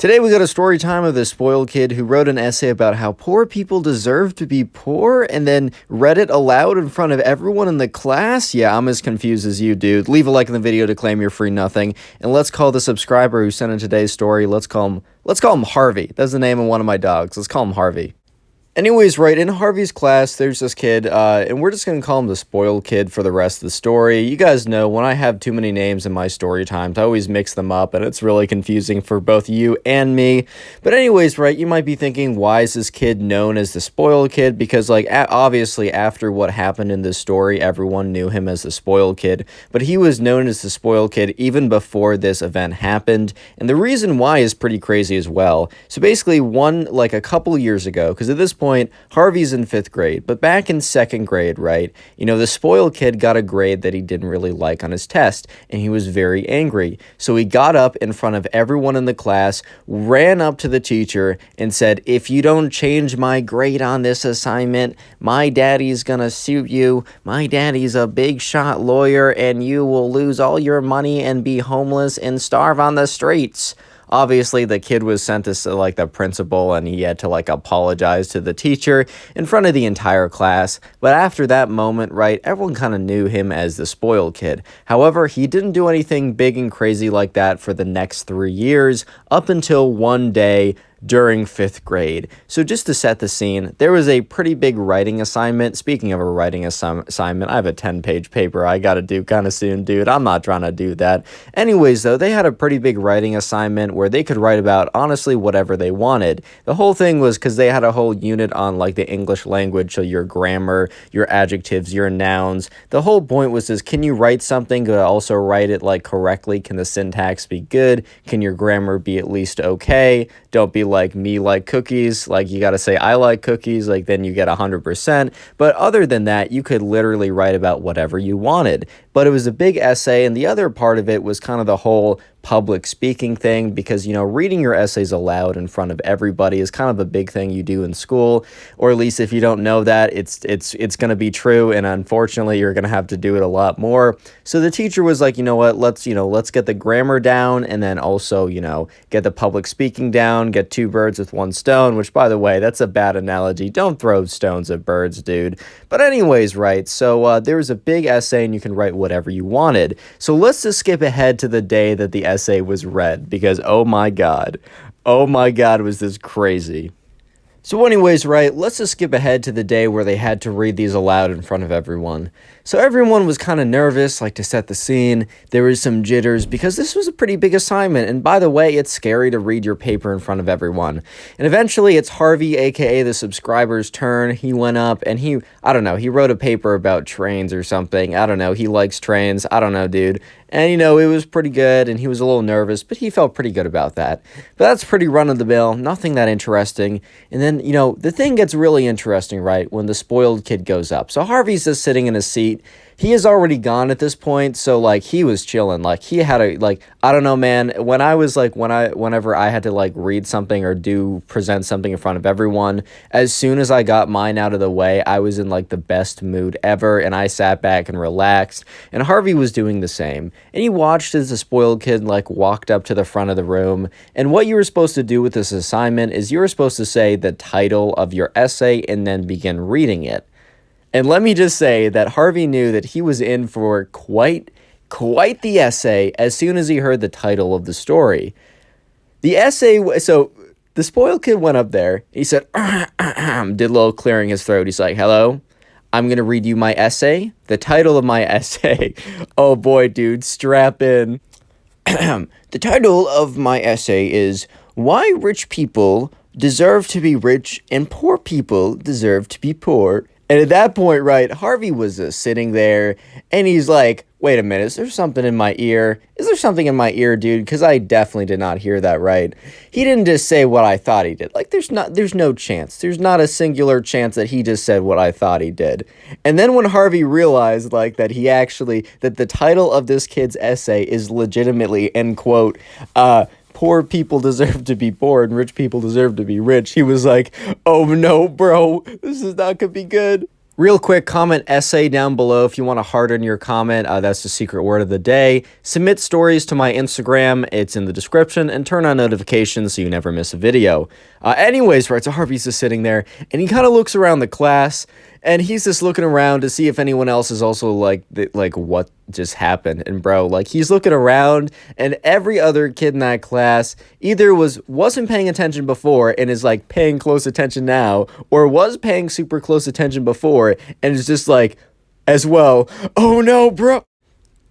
Today we got a story time of this spoiled kid who wrote an essay about how poor people deserve to be poor and then read it aloud in front of everyone in the class. Yeah, I'm as confused as you, dude. Leave a like in the video to claim your free nothing. And let's call the subscriber who sent in today's story, let's call him Harvey. That's the name of one of my dogs. Let's call him Harvey. Anyways, right, in Harvey's class, there's this kid, and we're just going to call him the spoiled kid for the rest of the story. You guys know, when I have too many names in my story times, I always mix them up, and it's really confusing for both you and me. But anyways, right, you might be thinking, why is this kid known as the spoiled kid? Because, like, obviously, after what happened in this story, everyone knew him as the spoiled kid. But he was known as the spoiled kid even before this event happened. And the reason why is pretty crazy as well. So basically, a couple years ago, because at this point, Harvey's in 5th grade, but back in 2nd grade, right, the spoiled kid got a grade that he didn't really like on his test, and he was very angry. So he got up in front of everyone in the class, ran up to the teacher, and said, "If you don't change my grade on this assignment, my daddy's gonna sue you. My daddy's a big shot lawyer, and you will lose all your money and be homeless and starve on the streets." Obviously, the kid was sent to, the principal, and he had to, apologize to the teacher in front of the entire class. But after that moment, right, everyone kind of knew him as the spoiled kid. However, he didn't do anything big and crazy like that for the next 3 years, up until one day during 5th grade. So just to set the scene, there was a pretty big writing assignment. Speaking of a writing assignment, I have a 10-page paper I gotta do kind of soon, dude. I'm not trying to do that. Anyways, though, they had a pretty big writing assignment where they could write about, honestly, whatever they wanted. The whole thing was because they had a whole unit on, the English language, so your grammar, your adjectives, your nouns. The whole point was this: can you write something, but also write it, correctly? Can the syntax be good? Can your grammar be at least okay? Don't be like me like cookies. You got to say I like cookies, then you get 100%. But other than that, you could literally write about whatever you wanted. But it was a big essay, and the other part of it was kind of the whole public speaking thing, because reading your essays aloud in front of everybody is kind of a big thing you do in school, or at least if you don't know that, it's going to be true, and unfortunately you're going to have to do it a lot more. So the teacher was like, you know what, let's get the grammar down, and then also get the public speaking down, get 2 birds with 1 stone, which, by the way, that's a bad analogy. Don't throw stones at birds, dude. But anyways, right, so there was a big essay, and you can write whatever you wanted. So let's just skip ahead to the day that the essay was read, because oh my god, was this crazy. So anyways, right, let's just skip ahead to the day where they had to read these aloud in front of everyone. So everyone was kind of nervous, to set the scene. There was some jitters because this was a pretty big assignment, and by the way, it's scary to read your paper in front of everyone. And eventually it's Harvey, aka the subscriber's turn. He went up and he wrote a paper about trains or something. I don't know, he likes trains. I don't know, dude. And, it was pretty good, and he was a little nervous, but he felt pretty good about that. But that's pretty run-of-the-mill, nothing that interesting. And then, the thing gets really interesting, right, when the spoiled kid goes up. So Harvey's just sitting in his seat. He is already gone at this point, so, he was chilling. He had I don't know, man, when I was, whenever I had to, read something or present something in front of everyone, as soon as I got mine out of the way, I was in, the best mood ever, and I sat back and relaxed, and Harvey was doing the same. And he watched as the spoiled kid, walked up to the front of the room, and what you were supposed to do with this assignment is you were supposed to say the title of your essay and then begin reading it. And let me just say that Harvey knew that he was in for quite the essay as soon as he heard the title of the story. The essay, so the spoiled kid went up there, he said, did a little clearing his throat. He's like, "Hello, I'm going to read you my essay. The title of my essay." Oh boy, dude, strap in. "The title of my essay is Why Rich People Deserve to Be Rich and Poor People Deserve to Be Poor." And at that point, right, Harvey was just sitting there, and he's like, "Wait a minute, is there something in my ear? Is there something in my ear, dude? Because I definitely did not hear that right." He didn't just say what I thought he did. There's no chance. There's not a singular chance that he just said what I thought he did. And then when Harvey realized, that that the title of this kid's essay is legitimately, end quote, "Poor people deserve to be poor and rich people deserve to be rich," he was like, "Oh no, bro, this is not gonna be good." Real quick, comment essay down below if you want to harden your comment. That's the secret word of the day. Submit stories to my Instagram. It's in the description. And turn on notifications so you never miss a video. Anyways, right, so Harvey's just sitting there. And he kind of looks around the class. And he's just looking around to see if anyone else is also like what just happened. And bro, like he's looking around and every other kid in that class either wasn't paying attention before and is like paying close attention now, or was paying super close attention before and is just like, as well, oh no, bro.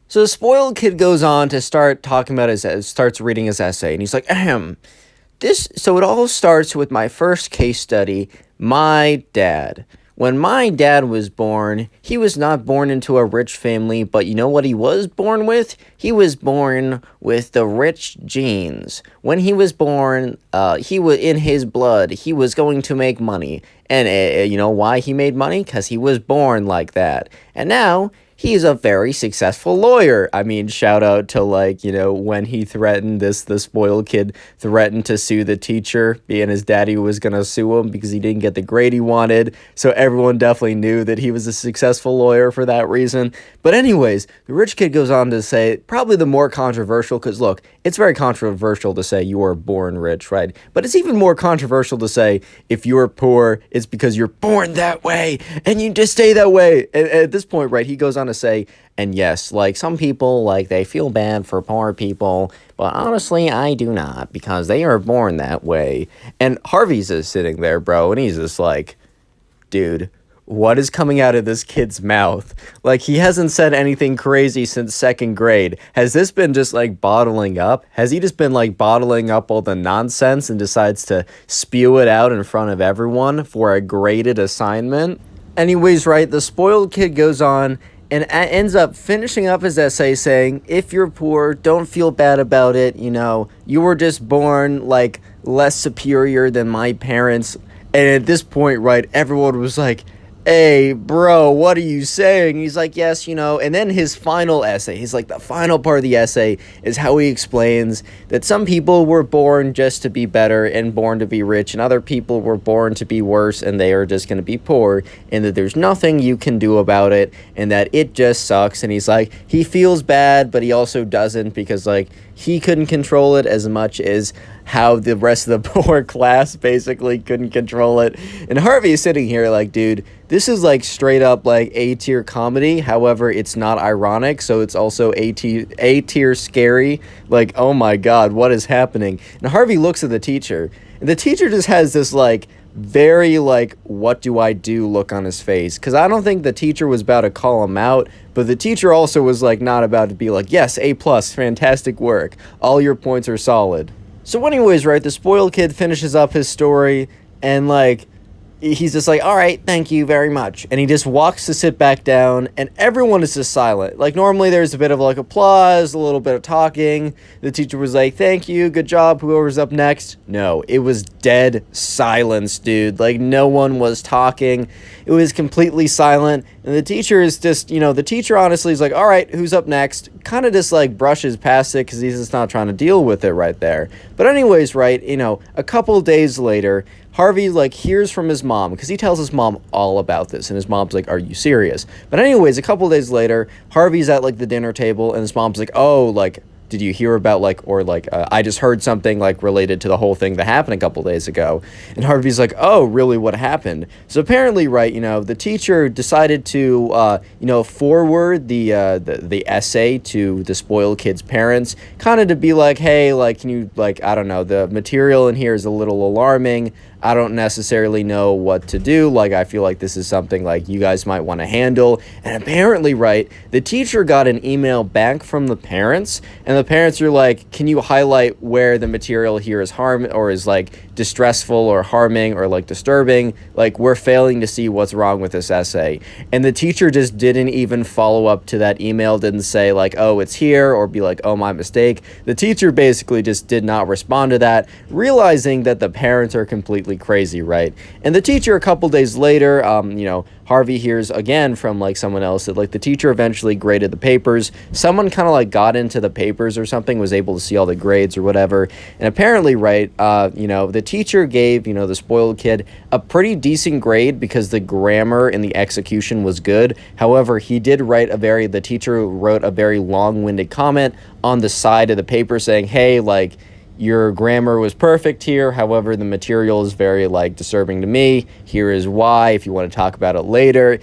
So the spoiled kid goes on to start talking about starts reading his essay, and he's like, so it all starts with my first case study, my dad. When my dad was born, he was not born into a rich family, but you know what he was born with? He was born with the rich genes. When he was born, he was in his blood. He was going to make money. And you know why he made money? Because he was born like that. And now he's a very successful lawyer. I mean, shout out to, like, you know, when he threatened the spoiled kid threatened to sue the teacher, being his daddy was going to sue him because he didn't get the grade he wanted. So everyone definitely knew that he was a successful lawyer for that reason. But anyways, the rich kid goes on to say probably the more controversial, because look, it's very controversial to say you were born rich, right? But it's even more controversial to say if you're poor, it's because you're born that way and you just stay that way. And at this point, right, he goes on to say, and yes, like some people, like they feel bad for poor people, but honestly, I do not, because they are born that way. And Harvey's just sitting there, bro, and he's just like, dude, what is coming out of this kid's mouth? Like, he hasn't said anything crazy since second grade. Has this been just like bottling up? Has he just been like bottling up all the nonsense and decides to spew it out in front of everyone for a graded assignment? Anyways, right, the spoiled kid goes on and ends up finishing up his essay saying, if you're poor, don't feel bad about it. You know, you were just born like less superior than my parents. And at this point, right, everyone was like, hey, bro, what are you saying? He's like, yes, you know. And then his final essay, the final part of the essay is how he explains that some people were born just to be better and born to be rich, and other people were born to be worse and they are just going to be poor, and that there's nothing you can do about it, and that it just sucks. And he's like, he feels bad, but he also doesn't, because like he couldn't control it as much as how the rest of the poor class basically couldn't control it. And Harvey is sitting here like, dude, this is like straight up like A-tier comedy. However, it's not ironic, so it's also A-tier scary. Like, oh my god, what is happening? And Harvey looks at the teacher, and the teacher just has this like very like, what do I do look on his face, because I don't think the teacher was about to call him out, but the teacher also was like not about to be like, yes, A+, fantastic work, all your points are solid. So anyways, right, the spoiled kid finishes up his story, and like he's just like, all right, thank you very much. And he just walks to sit back down, and everyone is just silent. Like, normally there's a bit of like applause, a little bit of talking. The teacher was like, thank you, good job, whoever's up next. No, it was dead silence, dude. Like, no one was talking. It was completely silent. And the teacher is just, you know, the teacher honestly is like, all right, who's up next? Kind of just like brushes past it because he's just not trying to deal with it right there. But anyways, right, you know, a couple days later, Harvey like hears from his mom, because he tells his mom all about this, and his mom's like, are you serious? But anyways, a couple days later, Harvey's at like the dinner table, and his mom's like, oh, like, did you hear about like, or like, I just heard something like related to the whole thing that happened a couple days ago. And Harvey's like, oh, really, what happened? So apparently, right, you know, the teacher decided to, you know, forward the essay to the spoiled kid's parents, kind of to be like, hey, like, can you, like, I don't know, the material in here is a little alarming. I don't necessarily know what to do. Like, I feel like this is something like you guys might want to handle. And apparently, right, the teacher got an email back from the parents, and the parents are like, can you highlight where the material here is or is like distressful or harming or like disturbing? Like, we're failing to see what's wrong with this essay. And the teacher just didn't even follow up to that email, didn't say like, oh, it's here, or be like, oh, my mistake. The teacher basically just did not respond to that, realizing that the parents are completely absolutely crazy, right? And the teacher, a couple days later, Harvey hears again from like someone else that like the teacher eventually graded the papers. Someone kind of like got into the papers or something, was able to see all the grades or whatever. And apparently, right, the teacher gave, the spoiled kid a pretty decent grade because the grammar and the execution was good. However, the teacher wrote a very long-winded comment on the side of the paper saying, hey, like, your grammar was perfect here. However, the material is very, like, disturbing to me. Here is why, if you want to talk about it later.